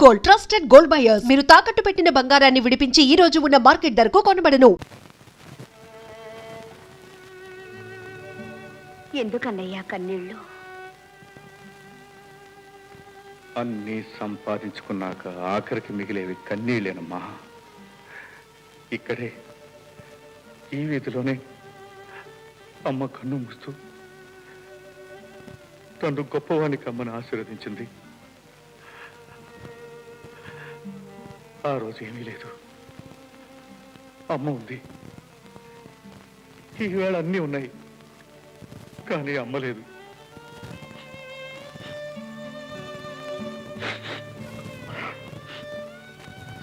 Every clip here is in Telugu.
Gold, trusted gold buyers. మీరు తాకట్టు పెట్టిన బంగారాన్ని విడిపించి ఈ రోజు ఉన్న మార్కెట్ ధరకు కొనబడను. ఎందుకన్నయ్యా కన్నీళ్ళు? అన్నీ సంపాదించుకున్నాక ఆఖరికి మిగిలేవి కన్నీళ్ళేనమ్మా. ఇక్కడే ఈ వీధిలోనే అమ్మ కన్ను మూస్తూ తను గొప్పవానికి అమ్మని ఆశీర్వదించింది. ఆ రోజు ఏమీ లేదు, అమ్మ ఉంది. ఈవేళ అన్నీ ఉన్నాయి, కానీ అమ్మ లేదు.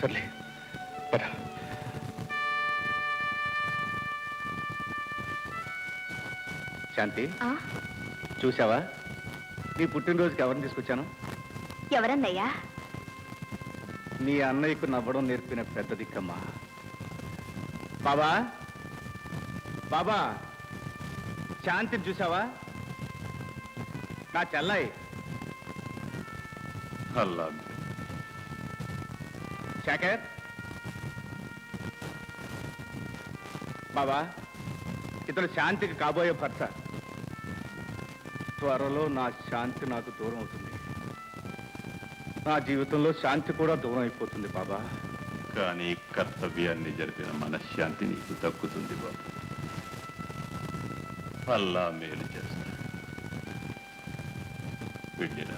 సర్లే పద. శాంతి, చూసావా నీ పుట్టినరోజుకి ఎవరిని తీసుకొచ్చాను? ఎవరన్నయ్యా? నీ అన్నయ్యకు నవ్వడం నేర్పిన పెద్ద దిక్కమ్మా. బాబా బాబా, శాంతిని చూసావా? నా చెల్లాయి. అల్లా శేఖర్, బాబా ఇతను శాంతికి కాబోయే భర్త. త్వరలో నా శాంతి నాకు దూరం అవుతుంది. నా జీవితంలో శాంతి కూడా దూరం అయిపోతుంది బాబా. కానీ కర్తవ్యాన్ని జరిపిన మనశ్శాంతి నీకు దక్కుతుంది బాబు. అల్లా మేలు చేస్తా. వెళ్ళిరా.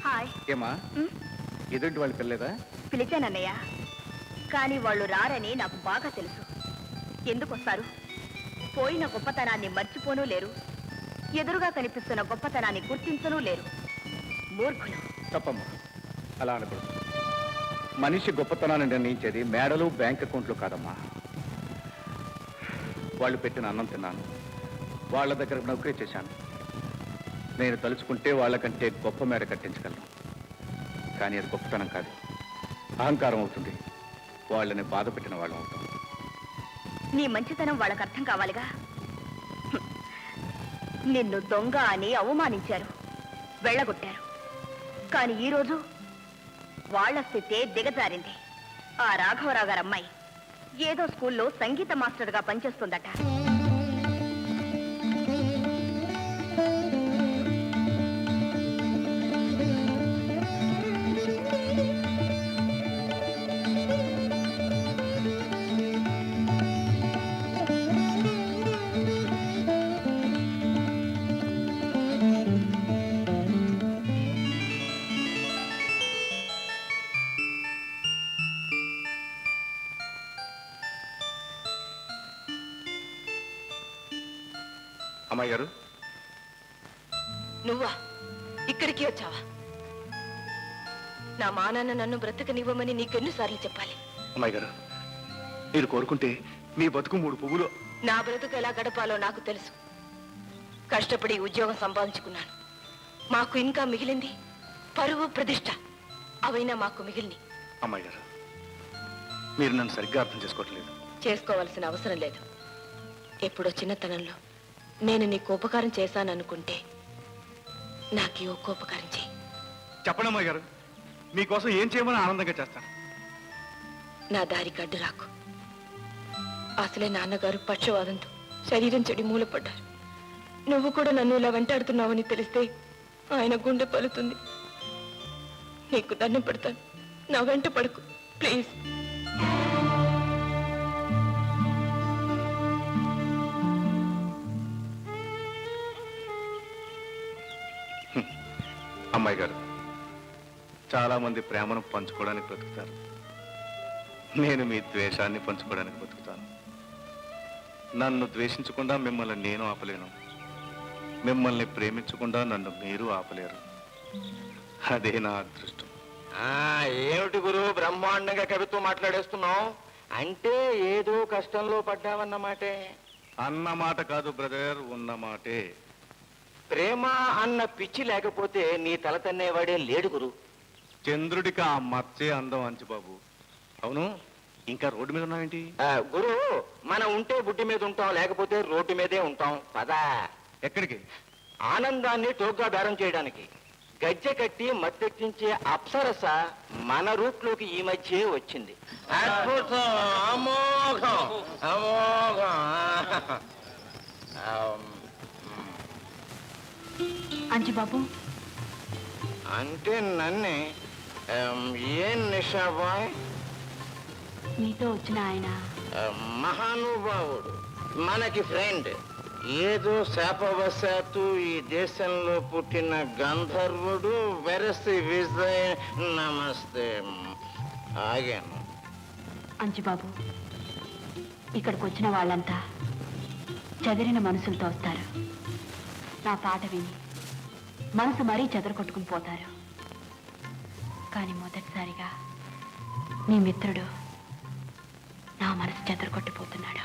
హాయ్. ఏమా, ఎదుటి వాళ్ళు పిల్లలేదా? పిలిచానన్నయ్య, కానీ వాళ్ళు రారని నాకు బాగా తెలుసు. ఎందుకు వస్తారు? పోయిన గొప్పతనాన్ని మర్చిపోనూ లేరు, ఎదురుగా కనిపిస్తున్న గొప్పతనాన్ని గుర్తించనూ లేరు. మూర్ఖులు. తప్పమ్మా, అలా అనకూడదు. మనిషి గొప్పతనాన్ని నిర్ణయించేది మేడలు, బ్యాంక్ అకౌంట్లు కాదమ్మా. వాళ్ళు పెట్టిన అన్నం తిన్నాను, వాళ్ళ దగ్గర నౌకరీ చేశాను. నేను తలుచుకుంటే వాళ్ళకంటే గొప్ప మేడ కట్టించగలను. కానీ అది గొప్పతనం కాదు, అహంకారం అవుతుంది. వాళ్ళని బాధ పెట్టిన వాళ్ళం అవుతాం. నీ మంచితనం వాళ్ళకి అర్థం కావాలిగా. నిన్ను దొంగ అని అవమానించారు, వెళ్ళగొట్టారు. కానీ ఈరోజు వాళ్ల స్థితే దిగజారింది. ఆ రాఘవరావు గారు అమ్మాయి ఏదో స్కూల్లో సంగీత మాస్టర్గా పనిచేస్తుందట. అమ్మాయి గారు, నువ్వా ఇక్కడికి వచ్చావా? నా మానాన్న నన్ను బ్రతకనివ్వమని నీకెన్నిసార్లు చెప్పాలి? అమ్మాయి గారు, మీరు కోరుకుంటే మీ బతుకు 3 పువ్వులు. నా బ్రతుకు ఎలా గడపాలో నాకు తెలుసు. కష్టపడి ఉద్యోగం సంపాదించుకున్నాను. మాకు ఇంకా మిగిలింది పరువు, ప్రతిష్ట. అవైనా మాకు మిగిలిని. అమ్మాయి గారు, మీరు నన్ను సరిగ్గా అర్థం చేసుకోవట్లేదు. చేసుకోవాల్సిన అవసరం లేదు. ఎప్పుడో చిన్నతనంలో నేను నీకు ఉపకారం చేశాననుకుంటే నాకు ఒక్క ఉపకారం చేయి. చెప్పండి అమ్మాయి గారు, మీకోసం ఏం చేయమని ఆనందంగా చేస్తాను. నా దారికి అడ్డు రాకు. అసలే నాన్నగారు పక్షవాదంతో శరీరం చెడి మూలపడ్డారు. నువ్వు కూడా నన్ను ఇలా వెంటాడుతున్నావని తెలిస్తే ఆయన గుండె పలుతుంది. నీకు దండం పెడతాను, నా వెంట పడుకు ప్లీజ్. అమ్మాయి గారు, చాలా మంది ప్రేమను పంచుకోవడానికి బ్రతుకుతారు. నేను మీ ద్వేషాన్ని పంచుకోవడానికి బ్రతుకుతాను. నన్ను ద్వేషించకుండా మిమ్మల్ని నేను ఆపలేను, మిమ్మల్ని ప్రేమించకుండా నన్ను మీరు ఆపలేరు. అదే నా అదృష్టం. ఏమిటి గురు బ్రహ్మాండంగా కవిత్వం మాట్లాడేస్తున్నావు? అంటే ఏదో కష్టంలో పడ్డావన్నమాటే. అన్నమాట కాదు బ్రదర్, ఉన్నమాటే. ప్రేమ అన్న పిచ్చి లేకపోతే నీ తల తన్నేవాడే లేడు గురు. చంద్రుడికి ఆ మచ్చే అందం అంచుబాబు. అవును, ఇంకా రోడ్డు మీద ఉన్నావేంటి? గురు, మనం ఉంటే బుడ్డి మీద ఉంటాం, లేకపోతే రోడ్డు మీదే ఉంటాం. పదా. ఎక్కడికి? ఆనందాన్ని టోగ్గా బేరం చేయడానికి. గజ్జె కట్టి మత్తెక్కించే అప్సరస మన రూట్లోకి ఈ మధ్యే వచ్చింది. అద్భుతం, అమోఘం, అమోఘం. అంజిబాబు, అంటే నన్నే. ఏం నిషాబాయ్? మీతో వచ్చిన ఆయన మహానుభావుడు, మనకి ఫ్రెండ్. ఏదో శాపవశాత్తు ఈ దేశంలో పుట్టిన గంధర్వుడు. వెరసి విజయ్. నమస్తే. ఆగాను. అంజిబాబు, ఇక్కడికి వచ్చిన వాళ్ళంతా చెదిరిన మనసులతో వస్తారు. నా పాట విని మనసు మరీ చెదరగొట్టుకుని పోతారు. కానీ మొదటిసారిగా నీ మిత్రుడు నా మనసు చెదరగొట్టిపోతున్నాడు.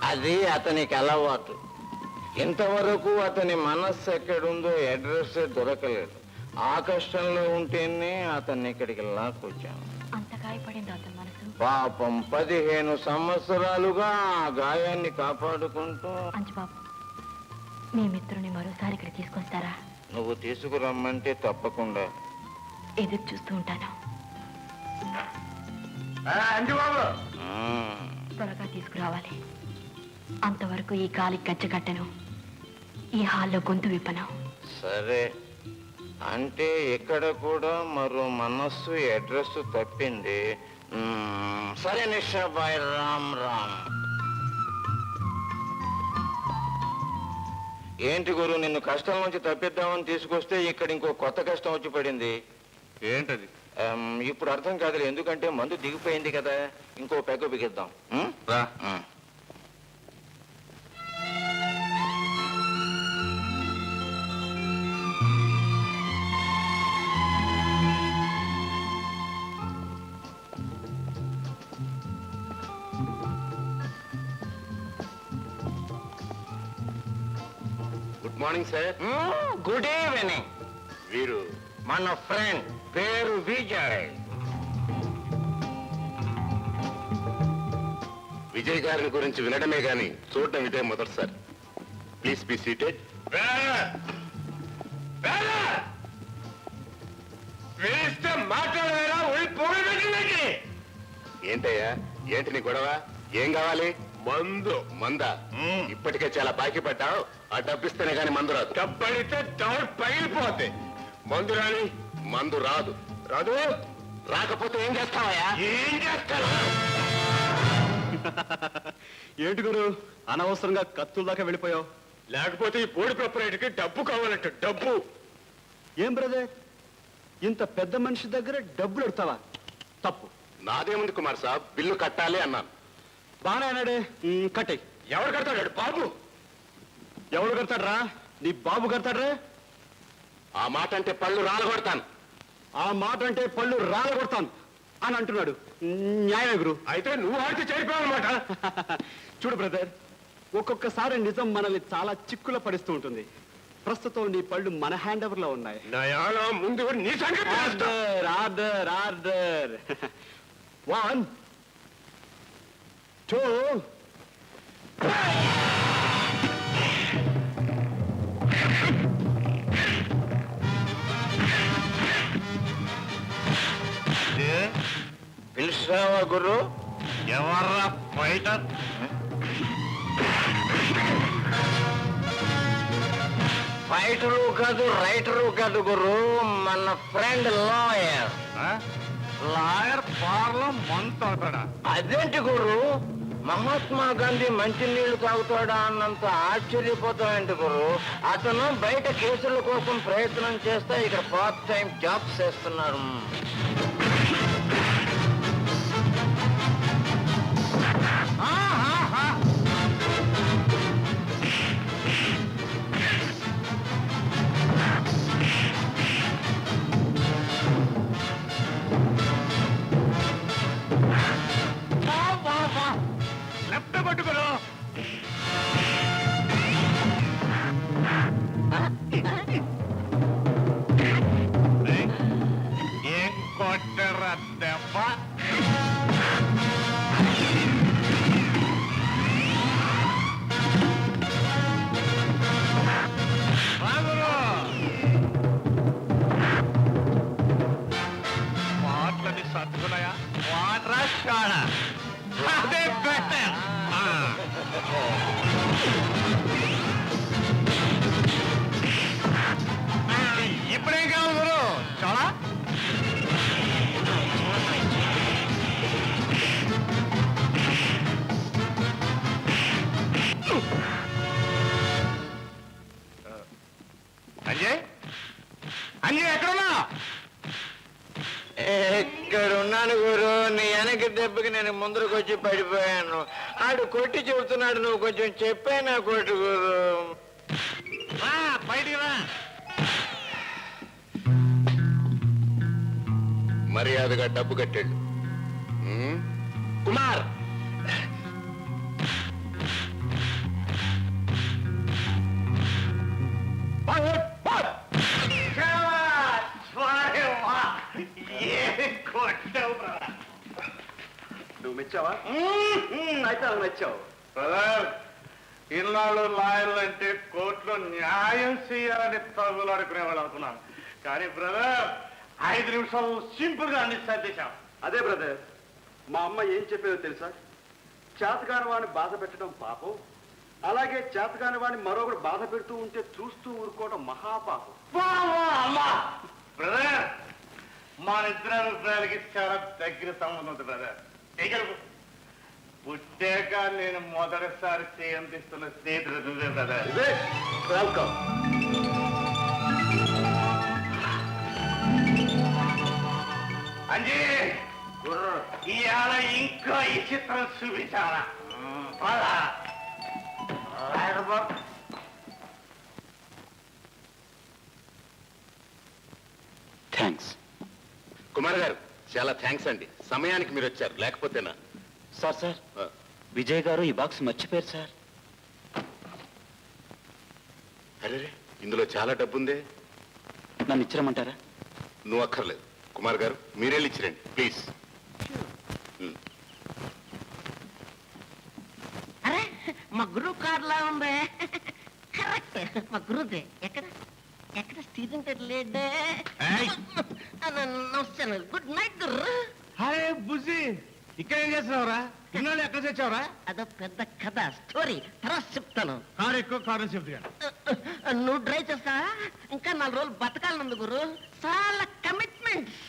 అది అతనికి అలవాటు. ఇంతవరకు అతని మనస్సు ఎక్కడుందో అడ్రస్ దొరకలేదు. ఆ కష్టంలో ఉంటేనే అతన్ని ఇక్కడికి లాక్కొచ్చాను. అంత గాయపడింది అతని మనసు. పాపం 15 సంవత్సరాలుగా ఆ గాయాన్ని కాపాడుకుంటూ. అంజుబాబు, మీ మిత్రుని మరోసారి ఇక్కడ తీసుకొస్తారా? నువ్వు తీసుకురమ్మంటే తప్పకుండా. ఎదురు చూస్తూ ఉంటాను. త్వరగా తీసుకురావాలి. అంతవరకు ఈ కాలి గజ్జ కట్టను, ఈ హాల్లో గొంతు విప్పను. సరే, అంటే ఇక్కడ కూడా మరో మనస్సు అడ్రస్ తప్పింది. సరే నిషాబాయ్, రామ్ రామ్. ఏంటి గురు, నిన్ను కష్టం నుంచి తప్పిద్దామని తీసుకొస్తే ఇక్కడ ఇంకో కొత్త కష్టం వచ్చి పడింది. ఏంటది? ఇప్పుడు అర్థం కాదులే, ఎందుకంటే మందు దిగిపోయింది కదా. ఇంకో పెగ్గ బిగిద్దాం. రా. Good morning sir. Good evening. వీరు మన ఫ్రెండ్ పేరు విజయ్. విజయ్ గారిని గురించి వినడమే గాని చూడటం ఇదే మొదటిసారి. Please be seated. మాట్లాడేరా ఏంటయ్యా, ఏంటి నీ గొడవ? ఏం కావాలి? మందు. మందా? ఇప్పటికే చాలా బాకీ పడ్డావు. ఆ డబ్బిస్తేనే గాని మందు రాదు. డబ్బడితే డౌట్ పగిలిపోతే. మందు రాని. మందు రాదు. రాదు. రాకపోతే ఏం చేస్తావయ్యా? ఏం చేస్తారు? ఏంటి గురు, అనవసరంగా కత్తుల దాకా వెళ్ళిపోయావు? లేకపోతే ఈ బోర్డు ప్రొపరేటర్కి డబ్బు కావాలంట. డబ్బు. ఏం బ్రదర్, ఇంత పెద్ద మనిషి దగ్గర డబ్బులు అడుగుతావా? తప్పు. నాదేముంది కుమార్ సాబ్, బిల్లు కట్టాలి అన్నాను. బాగా అన్నాడే. కట్టే. ఎవరు కడతాడు? బాబు. ఎవడు కడతాడ్రా? నీ బాబు కడతాడ్రా? ఆ మాట అంటే పళ్ళు రాలగొడతాను. ఆ మాట అంటే పళ్ళు రాలగొడతాను అని అంటున్నాడు. న్యాయమే గురు. అయితే నువ్వు ఆడితే చేరిపోయావన్నమాట. చూడు బ్రదర్, ఒక్కొక్కసారి నిజం మనల్ని చాలా చిక్కుల పడిస్తూ ఉంటుంది. ప్రస్తుతం నీ పళ్ళు మన హ్యాండ్ ఓవర్ లో ఉన్నాయి. నయాలా ముందు నీ సంగతి తెలుస్తా. Order order order. 1 2 పిలిచావా గురు? ఎవర్రా ఫైటర్? ఫైటరు కాదు, రైటరు కాదు గురు, మన ఫ్రెండ్ లాయర్. లాయర్ పార్లో మంతాడా? అదేంటి గురు, మహాత్మా గాంధీ మంచినీళ్లు తాగుతాడా అన్నంత ఆశ్చర్యపోతాయండి గురు. అతను బయట కేసుల కోసం ప్రయత్నం చేస్తే ఇక్కడ పార్ట్ టైం జాబ్స్ చేస్తున్నారు. లెఫ్ట్ పట్టుకోరు. ఏం దెబ్బ. రాగురు. వాట్లని సర్దుకున్నాయా? వాట్రా షాడ. అదే బెటర్. ఇప్పుడేం కావాలి గురు? చాలా అంజయ్, అంజయ్ ఎక్కడున్నా? ఇక్కడ ఉన్నాను గురు. నీ వెనక దెబ్బకి నేను ముందరకు వచ్చి పడిపోయాను. ఆడు కొట్టి చెబుతున్నాడు, నువ్వు కొంచెం చెప్పానా కొట్టు గురు. రా బయటికి రా. మర్యాదగా డబ్బు కట్టాడు. కుమార్, నువ్వు మెచ్చావా? అయితే అలా మెచ్చావు బ్రదర్. ఇన్నాళ్ళు లాయర్లు అంటే కోర్టులో న్యాయం చేయాలని తగులు అనుకునేవాళ్ళు అనుకున్నాను. కానీ బ్రదర్ 5 నిమిషాలు సింపుల్ గా అన్ని సర్దేశాం. అదే బ్రదర్, మా అమ్మ ఏం చెప్పేదో తెలుసా? చేతకాని వాడిని బాధ పెట్టడం పాపం, అలాగే చేతకాని వాడిని మరొకరు బాధ పెడుతూ ఉంటే చూస్తూ ఊరుకోవడం మహాపాపం. అమ్మా బ్రదర్, మా ఇద్దరు అభిప్రాయాలకి చాలా దగ్గర సంబంధం ఉంది బ్రదర్. పుట్టాక నేను మొదటిసారి చేయందిస్తున్న స్నేహితుడు నువ్వే బ్రదర్. వెల్కమ్. అంజీ, ఇవాళ ఇంకా ఈ చిత్రం చూపించాలా? పదా. థ్యాంక్స్. కుమార్ గారు చాలా థ్యాంక్స్ అండి. సమయానికి మీరు వచ్చారు, లేకపోతేనా? సార్ విజయ్ గారు ఈ బాక్స్ మర్చిపోయారు సార్. అరే, ఇందులో చాలా డబ్బుందే. నన్ను ఇచ్చిరమ్మంటారా? నువ్వు అక్కర్లేదు. కుమార్ గారు మీరెళ్ళి ఇచ్చిరండి ప్లీజ్. అరే మా గురువు కార్లా ఉంది. కరెక్ట్, మా గురువుదే. ఎక్కడ ఎక్కడ స్టీరింగ్ లేడే. నమస్తే, గుడ్ నైట్ గురు. అరే బుజ్జి, ఇక్కడ ఏం చేస్తున్నావురా? ఇన్నాళ్ళు ఎక్కడ తెచ్చావురా? అదో పెద్ద కథ, స్టోరీ తర్వాత చెప్తాను. కారు ఎక్కువ కారు చెప్తా. నువ్వు డ్రైవ్ చేస్తా? ఇంకా 4 రోజులు బతకాలనుంది గురు. చాలా కమిట్మెంట్స్.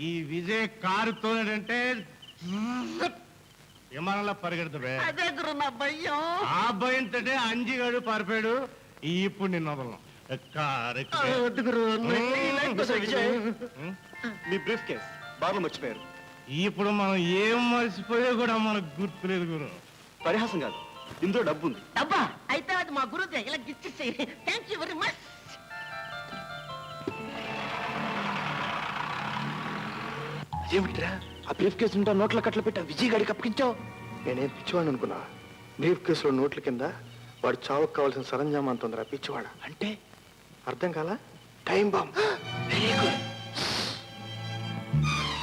ఈ విజయ్ కారు తోడంటే విమానంలో పరిగెడుతుడే. అదే గురు నా భయం. ఆ భయంతో అంజిగాడు పరిపాడు. ఇప్పుడు నిన్న వదలను. వద్దు గురు. మీ బ్రీఫ్ కేస్ బాగా మర్చిపోయారు. ఇప్పుడు మనం ఏం మర్చిపోయా కూడా మనకు గుర్తులేదు గురు. పరిహాసం కాదు, ఇందులో డబ్బు ఉంది. డబ్బా అయితే అది మా గురువుదే. ఇలా గిచ్చేసి. Thank you very much. ఏమిట్రా ఆ బ్రీఫ్ కేసు ఉంటా నోట్ల కట్ల పెట్టి విజయ్ గాడికి అప్పగించావు? నేనేం పిచ్చివాడిని అనుకున్నా? బ్రీఫ్ కేసులో నోట్ల కింద వాడు చావుకు కావాల్సిన సరంజామా అంత ఉందిరా పిచ్చివాడ. అంటే అర్థం కాలా? Time bomb.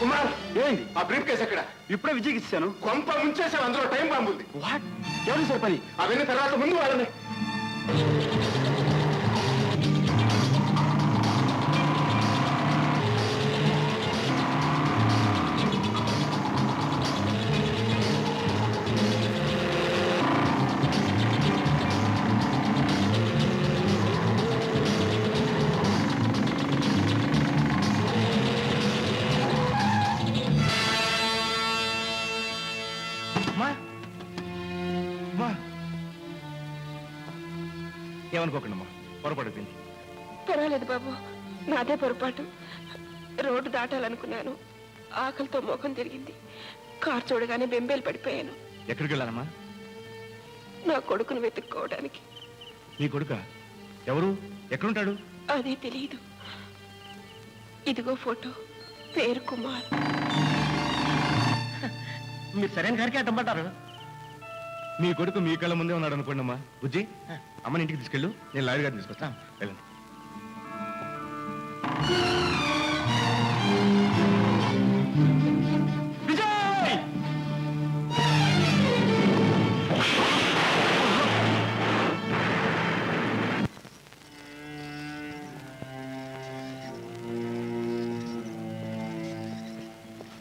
కుమార్, ఏంటి ఆ బ్రీఫ్ కేసు ఎక్కడ? ఇప్పుడే విజయ్కి ఇచ్చాను. కొంప ముంచేసావు, అందులో టైం బాంబు ఉంది. వాట్? ఎవరు సార్ పని? అవన్నీ తర్వాత, ముందు వాళ్ళని. ఏమనుకోకండమ్మా, పొరపాటు తింది. పర్వాలేదు బాబు, నాదే పొరపాటు. రోడ్డు దాటాలనుకున్నాను, ఆకలితో ముఖం తిరిగింది. కారు చూడగానే బెంబేలు పడిపోయాను. ఎక్కడికి వెళ్ళానమ్మా? నా కొడుకును వెతుక్కోవడానికి. నీ కొడుక ఎవరు? ఎక్కడుంటాడు? అదే తెలియదు. ఇదిగో ఫోటో, పేరు కుమార్. మీరు సరైన గారికి అడ్డం పడ్డారు. మీ కొడుకు మీ కళ్ళ ముందే ఉన్నాడు అనుకోండి అమ్మా. బుజ్జి, అమ్మని ఇంటికి తీసుకెళ్ళు, నేను లాయర్ గారిని తీసుకొస్తాను. వెళ్ళండి.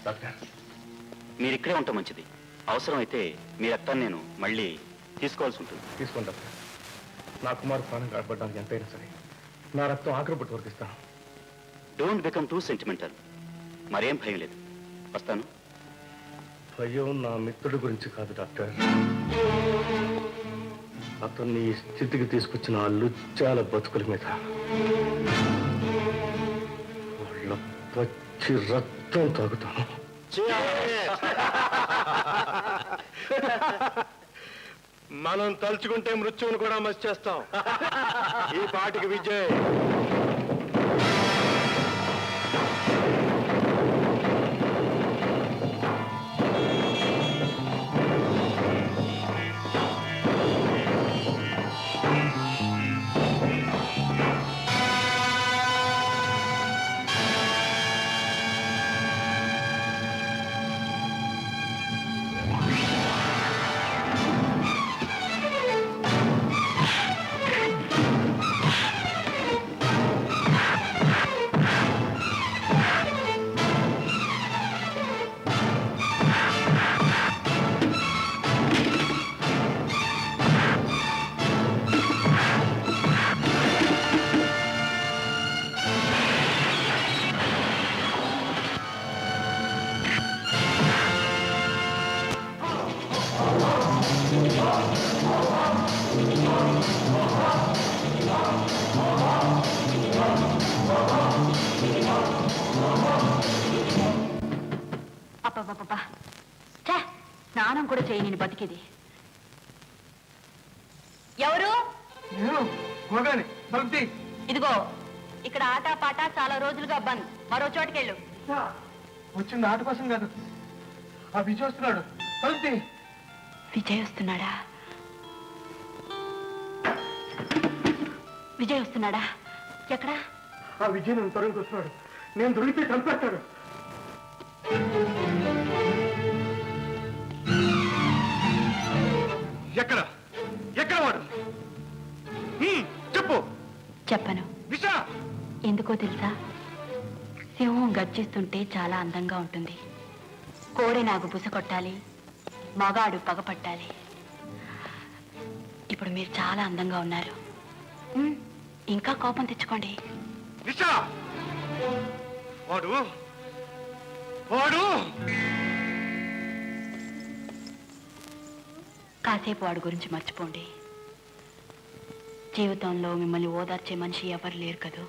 డాక్టర్. మీరు ఇక్కడే ఉంటాం మంచిది. అవసరమైతే మీ రక్తాన్ని నేను మళ్ళీ తీసుకోవాల్సి ఉంటుంది. తీసుకోండి డాక్టర్. నా కుమారు ప్రాణం కాపాడడానికి ఎంతైనా సరే నా రక్తం ఆఖరి పట్టు వరకు ఇస్తాను. Don't become two sentimental. మరేం భయం లేదు. వస్తాను. భయం నా మిత్రుడి గురించి కాదు డాక్టర్, అతన్ని ఈ స్థితికి తీసుకొచ్చిన ఆ లుచ్చాల బతుకుల మీద. వాళ్ళ పచ్చి రక్తం తాగుతాను. మనం తలుచుకుంటే మృత్యువును కూడా మసి చేస్తాం. ఈ పాటికి విజయ్. అబ్బబ్బబ్బా, ఛే, స్నానం కూడా చేయి నేను బతికిది. ఎవరు? ఇదిగో, ఇక్కడ ఆట పాట చాలా రోజులుగా బంద్. మరో చోటుకెళ్ళు. వచ్చింది ఆట కోసం కాదు, ఆ విజయ్ వస్తున్నాడు. విజయ్ వస్తున్నాడా? విజయ్ వస్తున్నాడా? ఎక్కడా? ఆ విజయ్ నన్ను తరుణ్కి వస్తున్నాడు. నేను దొరికితే చంపేస్తాడు. ఎక్కడ ఎక్కడ వాడు? చెప్పు. చెప్పను. విషా ఎందుకో తెలుసా? సింహం గర్జిస్తుంటే చాలా అందంగా ఉంటుంది. కోడి నాగు బుస కొట్టాలి, మగాడు పగపట్టాలి. ఇప్పుడు మీరు చాలా అందంగా ఉన్నారు. ఇంకా కోపం తెచ్చుకోండి. విషా వాడు వాడు కాసేపు వాడి గురించి మర్చిపోండి. జీవితంలో మిమ్మల్ని ఓదార్చే మనిషి ఎవరు లేరు కదూ.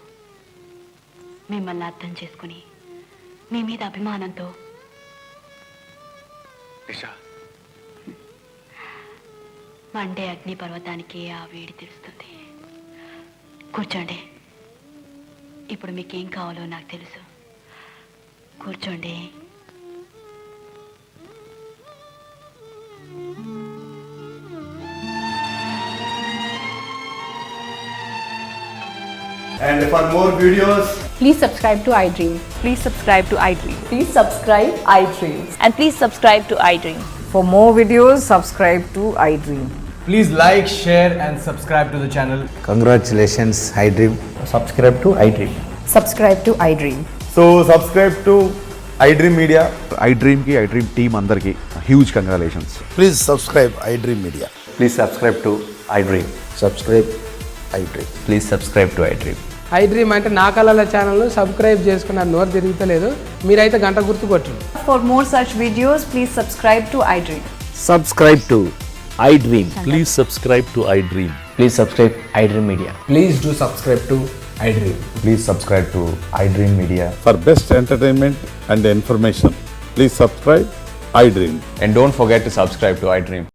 మిమ్మల్ని అర్థం చేసుకుని మీ మీద అభిమానంతో మండే అగ్ని పర్వతానికి ఆ వేడి తెలుస్తుంది. కూర్చోండి. ఇప్పుడు మీకేం కావాలో నాకు తెలుసు. కూర్చోండి. And for more videos, please subscribe to iDream. Please subscribe to iDream. Please subscribe iDream. And please subscribe to iDream. For more videos, subscribe to iDream. please like, share and subscribe to the channel. Congratulations, iDream. Subscribe to iDream. Subscribe to iDream. So subscribe to iDream Media. iDream ki iDream team andarki huge congratulations. Please subscribe iDream Media. Please subscribe to iDream. Subscribe iDream. Please subscribe to iDream. iDream అంటే నా కళల ఛానల్ సబ్స్క్రైబ్ చేసుకున్న నోరు తిరుగుతలేదు. మీరైతే గంట గుర్తు కొట్టండి. For more such videos, please subscribe to iDream. Subscribe to iDream. Please subscribe to iDream. Please subscribe iDream Media. Please do subscribe to iDream. Please subscribe to iDream Media. For best entertainment and information, please subscribe iDream. And don't forget to subscribe to iDream.